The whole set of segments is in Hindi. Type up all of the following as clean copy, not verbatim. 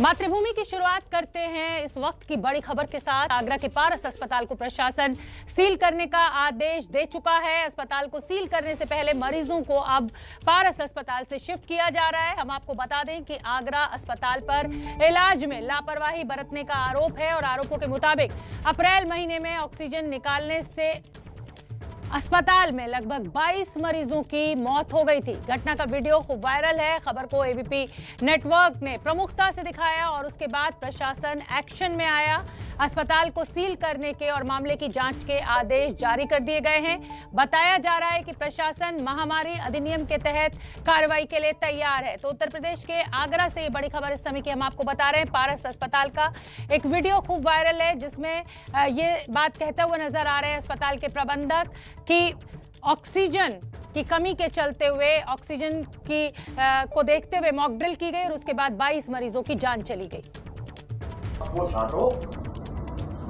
मातृभूमि की शुरुआत करते हैं इस वक्त की बड़ी खबर के साथ। आगरा के पारस अस्पताल को प्रशासन सील करने का आदेश दे चुका है। अस्पताल को सील करने से पहले मरीजों को अब पारस अस्पताल से शिफ्ट किया जा रहा है। हम आपको बता दें कि आगरा अस्पताल पर इलाज में लापरवाही बरतने का आरोप है और आरोपों के मुताबिक अप्रैल महीने में ऑक्सीजन निकालने से अस्पताल में लगभग 22 मरीजों की मौत हो गई थी। घटना का वीडियो खूब वायरल है। खबर को एबीपी नेटवर्क ने प्रमुखता से दिखाया और उसके बाद प्रशासन एक्शन में आया। अस्पताल को सील करने के और मामले की जांच के आदेश जारी कर दिए गए हैं। बताया जा रहा है कि प्रशासन महामारी अधिनियम के तहत कार्रवाई के लिए तैयार है। तो उत्तर प्रदेश के आगरा से ये बड़ी खबर इस समय की हम आपको बता रहे हैं। पारस अस्पताल का एक वीडियो खूब वायरल है जिसमें ये बात कहते हुए नजर आ रहे हैं अस्पताल के प्रबंधक कि ऑक्सीजन की कमी के चलते हुए ऑक्सीजन की को देखते हुए मॉक ड्रिल की गई और उसके बाद 22 मरीजों की जान चली गई। वो छांटो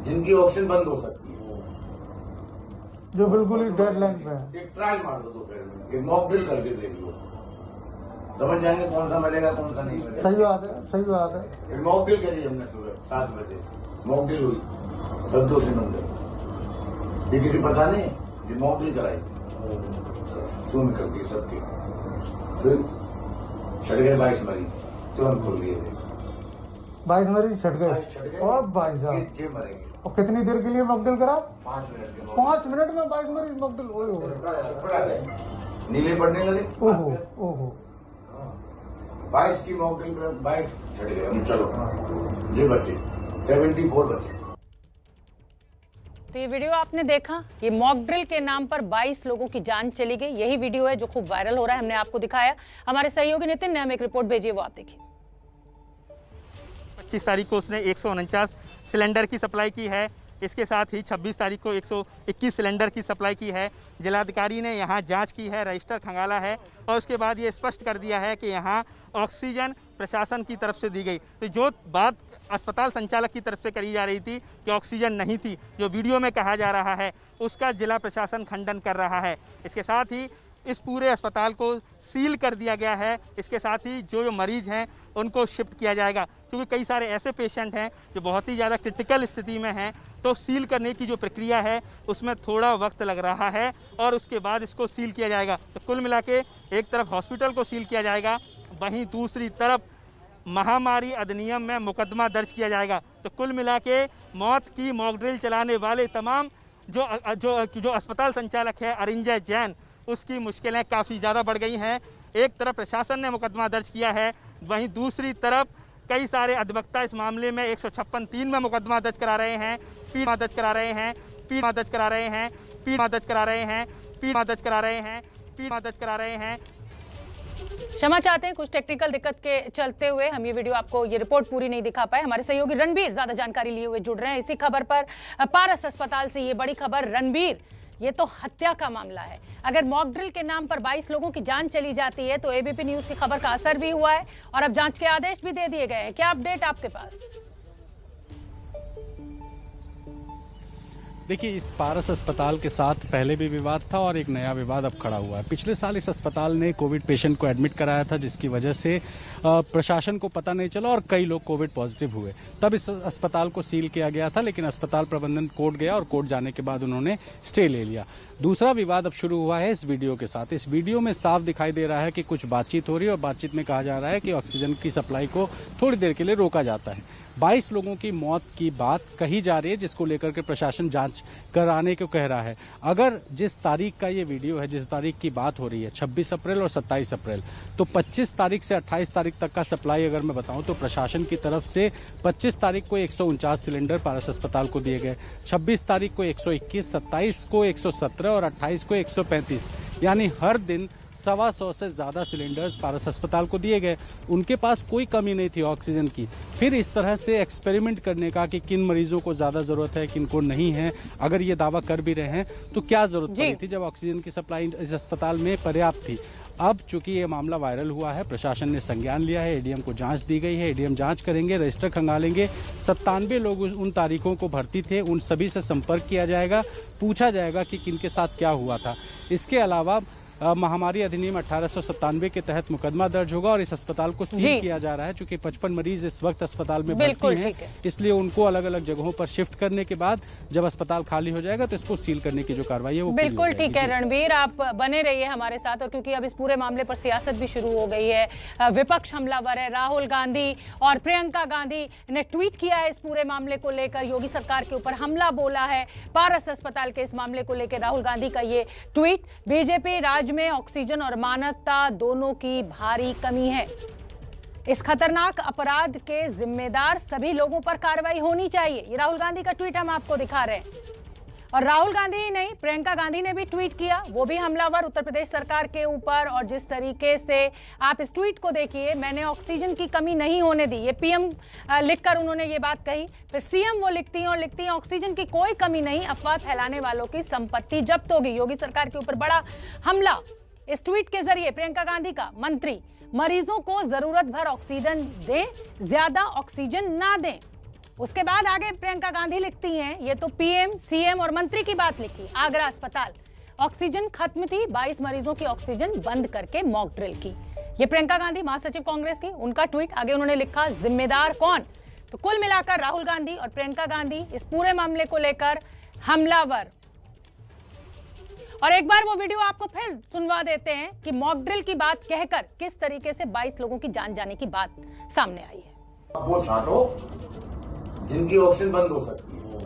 जिनकी ऑक्सीजन बंद हो सकती है, जो बिल्कुल ही डेडलाइन पे है। एक ट्रायल मार दो दोपहर में, एक मॉक ड्रिल करके देख लो, समझ जाएंगे कौन सा मिलेगा कौन सा नहीं मिलेगा। सही बात है, सही बात है। एक मॉक ड्रिल करी हमने सुबह 7 बजे, मॉक ड्रिल हुई सब दोषी मंदिर, ये किसी पता नहीं, ये मॉक ड्रिल कराई शून्य कर दी सबकी, फिर छट गए 22 मरीज, तुरंत खोल दिए थे 22 मरीज छट गए। और भाई साहब मरेंगे। और कितनी देर के लिए मॉकड्रिल करा? 5 मिनट के 5 मिनट में 22 मरीज मॉकड्रिल। नीले पड़ने लगे। ओहो ओहो 22 की मॉकड्रिल में 22 छट गए। चलो जी बचे 74 बचे। तो ये वीडियो आपने देखा, ये मॉक ड्रिल के नाम पर 22 लोगों की जान चली गई। यही वीडियो है जो खूब वायरल हो रहा है, हमने आपको दिखाया। हमारे सहयोगी नितिन ने हमें एक रिपोर्ट भेजी है, वो आप देखिए। 25 तारीख को उसने 149 सिलेंडर की सप्लाई की है। इसके साथ ही 26 तारीख को 121 सिलेंडर की सप्लाई की है। जिलाधिकारी ने यहाँ जांच की है, रजिस्टर खंगाला है और उसके बाद ये स्पष्ट कर दिया है कि यहाँ ऑक्सीजन प्रशासन की तरफ से दी गई। तो जो बात अस्पताल संचालक की तरफ से करी जा रही थी कि ऑक्सीजन नहीं थी, जो वीडियो में कहा जा रहा है, उसका जिला प्रशासन खंडन कर रहा है। इसके साथ ही इस पूरे अस्पताल को सील कर दिया गया है। इसके साथ ही जो मरीज हैं उनको शिफ्ट किया जाएगा, क्योंकि कई सारे ऐसे पेशेंट हैं जो बहुत ही ज़्यादा क्रिटिकल स्थिति में हैं। तो सील करने की जो प्रक्रिया है उसमें थोड़ा वक्त लग रहा है और उसके बाद इसको सील किया जाएगा। तो कुल मिला के एक तरफ हॉस्पिटल को सील किया जाएगा, वहीं दूसरी तरफ महामारी अधिनियम में मुकदमा दर्ज किया जाएगा। तो कुल मिला के मौत की मॉक ड्रिल चलाने वाले तमाम जो अस्पताल संचालक है अरिंजय जैन, उसकी मुश्किलें काफ़ी ज़्यादा बढ़ गई हैं। एक तरफ प्रशासन ने मुकदमा दर्ज किया है, वहीं दूसरी तरफ कई सारे अधिवक्ता इस मामले में 156(3) में मुकदमा दर्ज करा रहे हैं, पीड़ दर्ज करा रहे हैं, पीड़ दर्ज करा रहे हैं, पीड़ दर्ज करा रहे हैं, पीड़ दर्ज करा रहे हैं, पीड़ दर्ज करा रहे हैं। क्षमा चाहते हैं, कुछ टेक्निकल दिक्कत के चलते हुए हम ये वीडियो आपको ये रिपोर्ट पूरी नहीं दिखा पाए। हमारे सहयोगी रणबीर ज्यादा जानकारी लिए हुए जुड़ रहे हैं इसी खबर पर। पारस अस्पताल से ये बड़ी खबर। रणबीर, ये तो हत्या का मामला है। अगर मॉक ड्रिल के नाम पर 22 लोगों की जान चली जाती है तो एबीपी न्यूज की खबर का असर भी हुआ है और अब जांच के आदेश भी दे दिए गए हैं। क्या अपडेट आपके पास? देखिए, इस पारस अस्पताल के साथ पहले भी विवाद था और एक नया विवाद अब खड़ा हुआ है। पिछले साल इस अस्पताल ने कोविड पेशेंट को एडमिट कराया था, जिसकी वजह से प्रशासन को पता नहीं चला और कई लोग कोविड पॉजिटिव हुए। तब इस अस्पताल को सील किया गया था, लेकिन अस्पताल प्रबंधन कोर्ट गया और कोर्ट जाने के बाद उन्होंने स्टे ले लिया। दूसरा विवाद अब शुरू हुआ है इस वीडियो के साथ। इस वीडियो में साफ दिखाई दे रहा है कि कुछ बातचीत हो रही है और बातचीत में कहा जा रहा है कि ऑक्सीजन की सप्लाई को थोड़ी देर के लिए रोका जाता है। 22 लोगों की मौत की बात कही जा रही है, जिसको लेकर के प्रशासन जांच कराने को कह रहा है। अगर जिस तारीख का ये वीडियो है, जिस तारीख की बात हो रही है 26 अप्रैल और 27 अप्रैल, तो 25 तारीख से 28 तारीख तक का सप्लाई अगर मैं बताऊं तो प्रशासन की तरफ से 25 तारीख को 149 सिलेंडर पारस अस्पताल को दिए गए, 26 तारीख को 121, 27 को 117 और 28 को 135, यानी हर दिन 125 से ज़्यादा सिलेंडर्स पारस अस्पताल को दिए गए। उनके पास कोई कमी नहीं थी ऑक्सीजन की। फिर इस तरह से एक्सपेरिमेंट करने का कि किन मरीजों को ज़्यादा ज़रूरत है, किन को नहीं है, अगर ये दावा कर भी रहे हैं तो क्या ज़रूरत पड़ी थी जब ऑक्सीजन की सप्लाई इस अस्पताल में पर्याप्त थी। अब चूंकि ये मामला वायरल हुआ है, प्रशासन ने संज्ञान लिया है, एडीएम को जांच दी गई है, एडीएम जांच करेंगे, रजिस्टर खंगालेंगे। 97 लोग उन तारीखों को भर्ती थे, उन सभी से संपर्क किया जाएगा, पूछा जाएगा कि किनके साथ क्या हुआ था। इसके अलावा महामारी अधिनियम 1897 के तहत मुकदमा दर्ज होगा और इस अस्पताल को सील किया जा रहा है। चूंकि 55 मरीज इस वक्त अस्पताल में भर्ती हैं, इसलिए उनको अलग अलग जगहों पर शिफ्ट करने के बाद जब अस्पताल खाली हो जाएगा तो इसको सील करने की जो कार्रवाई है वो बिल्कुल ठीक है। रणबीर, आप बने रहिए हमारे साथ, और क्योंकि अब इस पूरे मामले पर सियासत भी शुरू हो गई है, विपक्ष हमलावर है। राहुल गांधी और प्रियंका गांधी ने ट्वीट किया है इस पूरे मामले को लेकर, योगी सरकार के ऊपर हमला बोला है। पारस अस्पताल के इस मामले को लेकर राहुल गांधी का ये ट्वीट। बीजेपी राज्य में ऑक्सीजन और मानवता दोनों की भारी कमी है। इस खतरनाक अपराध के जिम्मेदार सभी लोगों पर कार्रवाई होनी चाहिए। ये राहुल गांधी का ट्वीट हम आपको दिखा रहे हैं। और राहुल गांधी ही नहीं, प्रियंका गांधी ने भी ट्वीट किया, वो भी हमलावर उत्तर प्रदेश सरकार के ऊपर। और जिस तरीके से आप इस ट्वीट को देखिए, मैंने ऑक्सीजन की कमी नहीं होने दी, ये पीएम लिखकर उन्होंने ये बात कही। फिर सीएम वो लिखती हैं ऑक्सीजन की कोई कमी नहीं, अफवाह फैलाने वालों की संपत्ति जब्त होगी। योगी सरकार के ऊपर बड़ा हमला इस ट्वीट के जरिए। प्रियंका गांधी का मंत्री, मरीजों को जरूरत भर ऑक्सीजन दें, ज्यादा ऑक्सीजन ना दें। उसके बाद आगे प्रियंका गांधी लिखती हैं, ये तो पीएम, सीएम और मंत्री की बात लिखी। आगरा अस्पताल, ऑक्सीजन खत्म थी, 22 मरीजों की ऑक्सीजन बंद करके मॉक ड्रिल की। ये प्रियंका गांधी, महासचिव कांग्रेस की, उनका ट्वीट। आगे उन्होंने लिखा, जिम्मेदार कौन? तो कुल मिलाकर राहुल गांधी और प्रियंका गांधी इस पूरे मामले को लेकर हमलावर। और एक बार वो वीडियो आपको फिर सुनवा देते हैं कि मॉक ड्रिल की बात कहकर किस तरीके से 22 लोगों की जान जाने की बात सामने आई है। वो छांटो जिनकी ऑक्सीजन बंद हो सकती है,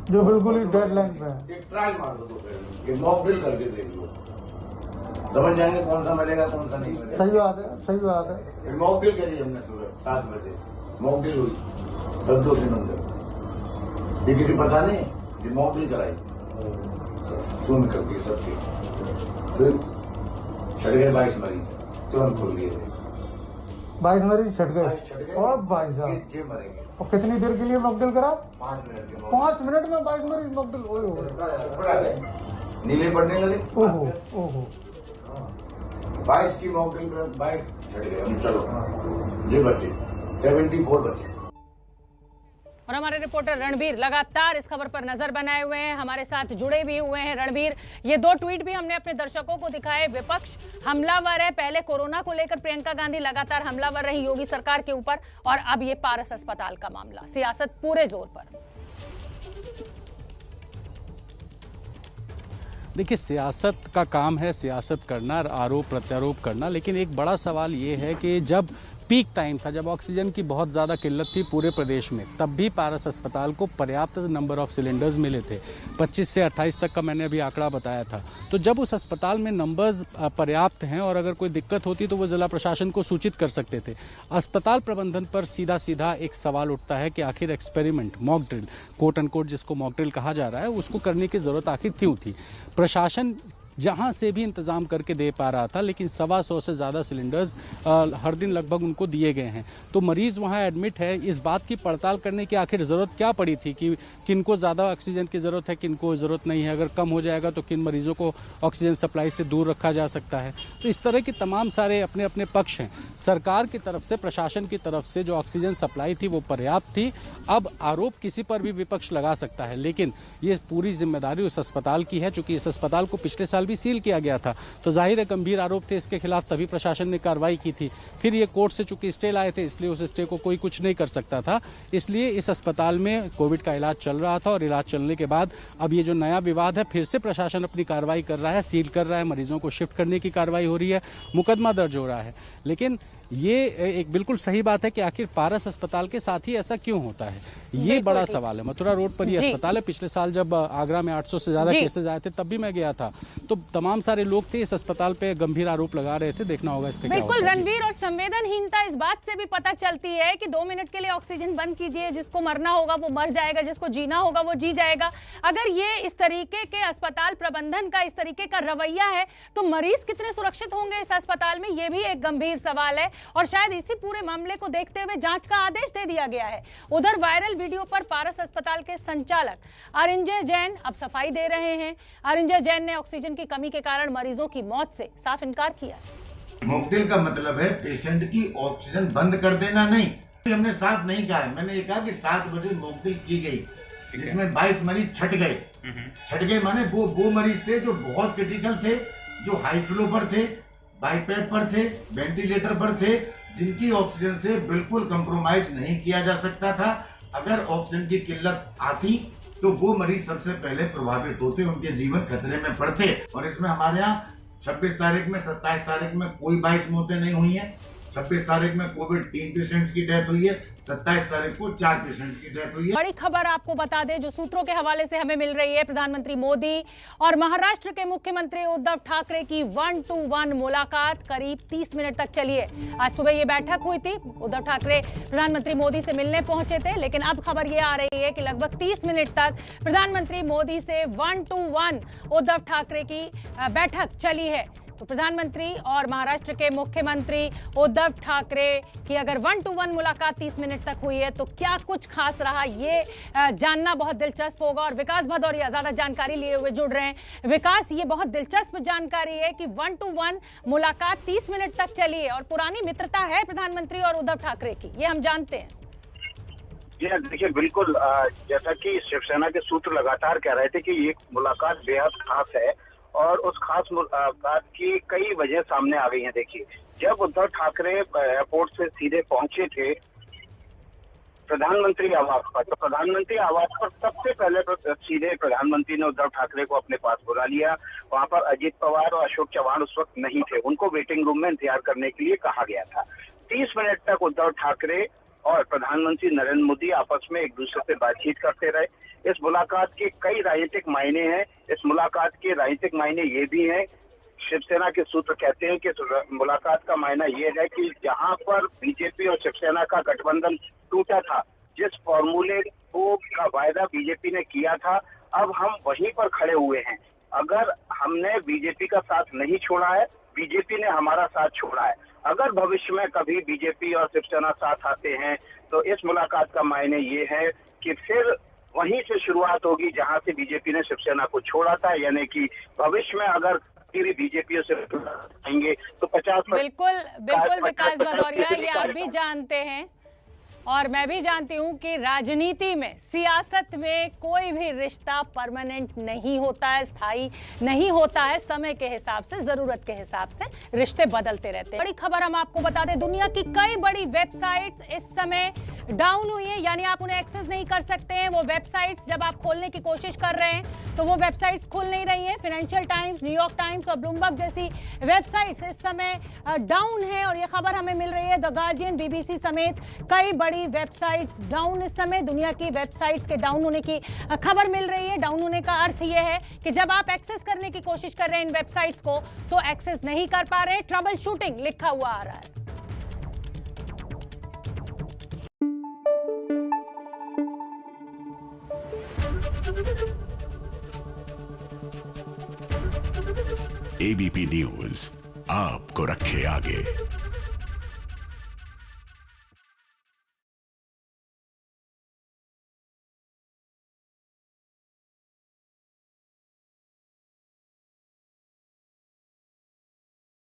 जो बिल्कुल ही डेडलाइन पे है। एक ट्रायल मार दो, ये मॉक ड्रिल करके देख लो, समझ जाएंगे कौन सा मरेगा कौन सा नहीं मरेगा। सही बात है, सही बात है। मॉक ड्रिल करी हमने सुबह 7 बजे, मॉक ड्रिल हुई सब्दों से मंदिर। ये किसी पता नहीं, ये मॉक ड्रिल कराई सुन करके सबके। फिर छट गए 22 मरीज, तुरंत खोल दिए। 22 मरीज छट गए और भाई साहब मरेंगे। और कितनी देर के लिए मॉकड्रिल करा? 5 मिनट के। 5 मिनट में 22 मरीज मॉकड्रिल। नीले पड़ने लगे। ओहो ओहो, 22 की मॉकड्रिल में 22 छट गए। चलो जी बचे 74 बचे। और हमारे रिपोर्टर रणबीर लगातार इस खबर पर नजर बनाए हुए हैं, हमारे साथ जुड़े भी हुए हैं। रणबीर, ये 2 ट्वीट भी हमने अपने दर्शकों को दिखाए। विपक्ष हमलावर है, पहले कोरोना को लेकर प्रियंका गांधी लगातार हमलावर रही योगी सरकार के ऊपर, और अब ये पारस अस्पताल का मामला, सियासत पूरे जोर पर। देखिए, सियासत का काम है सियासत करना, आरोप प्रत्यारोप करना, लेकिन एक बड़ा सवाल ये है कि जब पीक टाइम था, जब ऑक्सीजन की बहुत ज़्यादा किल्लत थी पूरे प्रदेश में, तब भी पारस अस्पताल को पर्याप्त नंबर ऑफ सिलेंडर्स मिले थे। 25 से 28 तक का मैंने अभी आंकड़ा बताया था। तो जब उस अस्पताल में नंबर्स पर्याप्त हैं और अगर कोई दिक्कत होती तो वो ज़िला प्रशासन को सूचित कर सकते थे। अस्पताल प्रबंधन पर सीधा सीधा एक सवाल उठता है कि आखिर experiment, mock drill, quote and quote जिसको मॉक ड्रिल कहा जा रहा है, उसको करने की ज़रूरत आखिर क्यों थी? प्रशासन जहाँ से भी इंतज़ाम करके दे पा रहा था, लेकिन 125 से ज़्यादा सिलेंडर्स हर दिन लगभग उनको दिए गए हैं। तो मरीज़ वहाँ एडमिट है, इस बात की पड़ताल करने की आखिर ज़रूरत क्या पड़ी थी कि किनको ज़्यादा ऑक्सीजन की ज़रूरत है, किनको ज़रूरत नहीं है, अगर कम हो जाएगा तो किन मरीज़ों को ऑक्सीजन सप्लाई से दूर रखा जा सकता है। तो इस तरह के तमाम सारे अपने अपने पक्ष हैं। सरकार की तरफ से, प्रशासन की तरफ से जो ऑक्सीजन सप्लाई थी वो पर्याप्त थी। अब आरोप किसी पर भी विपक्ष लगा सकता है, लेकिन ये पूरी जिम्मेदारी उस अस्पताल की है। चूँकि इस अस्पताल को पिछले साल भी सील किया गया था, तो जाहिर है गंभीर आरोप थे इसके खिलाफ, तभी प्रशासन ने कार्रवाई की थी। फिर ये कोर्ट से चूंकि स्टे लाए थे, इसलिए उस स्टे को कोई कुछ नहीं कर सकता था। इसलिए इस अस्पताल में कोविड का इलाज चल रहा था और इलाज चलने के बाद अब ये जो नया विवाद है, फिर से प्रशासन अपनी कार्रवाई कर रहा है, सील कर रहा है, मरीजों को शिफ्ट करने की कार्रवाई हो रही है, मुकदमा दर्ज हो रहा है। लेकिन ये एक बिल्कुल सही बात है कि आखिर पारस अस्पताल के साथ ही ऐसा क्यों होता है, ये बड़ा सवाल है। मथुरा रोड पर ये अस्पताल है। पिछले साल जब आगरा में 800 से ज़्यादा केसेस आए थे, तब भी मैं गया था, तो तमाम सारे लोग थे इस अस्पताल पे गंभीर आरोप लगा रहे थे। देखना होगा इसका क्या होगा। बिल्कुल रणबीर, और संवेदनहीनता इस बात से भी पता चलती है कि 2 मिनट के लिए ऑक्सीजन बंद कीजिए, जिसको मरना होगा वो मर जाएगा, जिसको जीना होगा वो जी जाएगा। अगर ये इस तरीके के अस्पताल प्रबंधन का इस तरीके का रवैया है, तो मरीज कितने सुरक्षित होंगे इस अस्पताल में, ये भी एक गंभीर सवाल है। और शायद इसी पूरे मामले को देखते हुए जांच का आदेश दे दिया गया है। उधर वायरल वीडियो पर पारस अस्पताल के संचालक अरिंजय जैन अब सफाई दे रहे हैं। अरिंजय जैन ने ऑक्सीजन की कमी के कारण मरीजों की मौत से साफ इनकार किया। मॉक ड्रिल का मतलब है पेशेंट की ऑक्सीजन बंद कर देना नहीं। हमने साफ नहीं कहा है, मैंने ये कहा कि 7 बजे मॉक ड्रिल की गई, जिसमें 22 मरीज छट गए। छट गए माने वो मरीज थे जो बहुत क्रिटिकल थे, जो हाई फ्लो पर थे, बाईपैप पर थे, वेंटिलेटर पर थे, जिनकी ऑक्सीजन से बिल्कुल कंप्रोमाइज नहीं किया जा सकता था। अगर ऑक्सीजन की किल्लत आती तो वो मरीज सबसे पहले प्रभावित होते, उनके जीवन खतरे में पड़ते। और इसमें हमारे यहाँ 26 तारीख में, 27 तारीख में कोई 22 मौतें नहीं हुई हैं। 26 तारीख में कोविड 3 पेशेंट्स की डेथ हुई है, 27 तारीख को 4 पेशेंट्स की डेथ हुई है। बड़ी खबर आपको बता दें जो सूत्रों के हवाले से हमें मिल रही है, प्रधानमंत्री मोदी और महाराष्ट्र के मुख्यमंत्री उद्धव ठाकरे की 1-to-1 मुलाकात करीब 30 मिनट तक चली है। आज सुबह ये बैठक हुई थी, उद्धव ठाकरे प्रधानमंत्री मोदी से मिलने पहुंचे थे, लेकिन अब खबर ये आ रही है कि लगभग 30 मिनट तक प्रधानमंत्री मोदी से 1-to-1 उद्धव ठाकरे की बैठक चली है। तो प्रधानमंत्री और महाराष्ट्र के मुख्यमंत्री उद्धव ठाकरे की अगर 1-to-1 मुलाकात 30 मिनट तक हुई है तो क्या कुछ खास रहा, ये जानना बहुत दिलचस्प होगा। और विकास भदौरिया ज्यादा जानकारी लिए हुए जुड़ रहे हैं। विकास, ये बहुत दिलचस्प जानकारी है कि 1-to-1 मुलाकात 30 मिनट तक चली है और पुरानी मित्रता है प्रधानमंत्री और उद्धव ठाकरे की, ये हम जानते हैं। जी देखिए, बिल्कुल जैसा कि शिवसेना के सूत्र लगातार कह रहे थे कि ये मुलाकात बेहद खास है और उस खास मुलाकात की कई वजह सामने आ गई हैं। देखिए, जब उद्धव ठाकरे एयरपोर्ट से सीधे पहुंचे थे प्रधानमंत्री आवास पर, तो प्रधानमंत्री आवास पर सबसे पहले सीधे प्रधानमंत्री ने उद्धव ठाकरे को अपने पास बुला लिया। वहां पर अजित पवार और अशोक चौहान उस वक्त नहीं थे, उनको वेटिंग रूम में इंतजार करने के लिए कहा गया था। 30 मिनट तक उद्धव ठाकरे और प्रधानमंत्री नरेंद्र मोदी आपस में एक दूसरे से बातचीत करते रहे। इस मुलाकात के कई राजनीतिक मायने हैं। इस मुलाकात के राजनीतिक मायने ये भी हैं, शिवसेना के सूत्र कहते हैं कि मुलाकात का मायना ये है कि जहां पर बीजेपी और शिवसेना का गठबंधन टूटा था, जिस फॉर्मूले को का वायदा बीजेपी ने किया था, अब हम वहीं पर खड़े हुए हैं। अगर हमने बीजेपी का साथ नहीं छोड़ा है, बीजेपी ने हमारा साथ छोड़ा है। अगर भविष्य में कभी बीजेपी और शिवसेना साथ आते हैं तो इस मुलाकात का मायने ये है कि फिर वहीं से शुरुआत होगी जहां से बीजेपी ने शिवसेना को छोड़ा था, यानी कि भविष्य में अगर बीजेपी से आएंगे तो 50। बिल्कुल विकास भदौरिया, ये आप भी जानते हैं और मैं भी जानती हूं कि राजनीति में, सियासत में कोई भी रिश्ता परमानेंट नहीं होता है, स्थायी नहीं होता है। समय के हिसाब से, जरूरत के हिसाब से रिश्ते बदलते रहते हैं। बड़ी खबर हम आपको बता दें, दुनिया की कई बड़ी वेबसाइट्स इस समय डाउन हुई है, यानी आप उन्हें एक्सेस नहीं कर सकते हैं। वो वेबसाइट्स जब आप खोलने की कोशिश कर रहे हैं तो वो वेबसाइट्स खुल नहीं रही हैं। फाइनेंशियल टाइम्स, न्यूयॉर्क टाइम्स और ब्लूमबर्ग जैसी वेबसाइट्स इस समय डाउन है और ये खबर हमें मिल रही है। द गार्जियन, बीबीसी समेत कई बड़ी वेबसाइट्स डाउन इस समय, दुनिया की वेबसाइट्स के डाउन होने की खबर मिल रही है। डाउन होने का अर्थ यह है कि जब आप एक्सेस करने की कोशिश कर रहे हैं इन वेबसाइट्स को तो एक्सेस नहीं कर पा रहे। ट्रबल शूटिंग लिखा हुआ आ रहा है। एबीपी न्यूज आपको रखे आगे।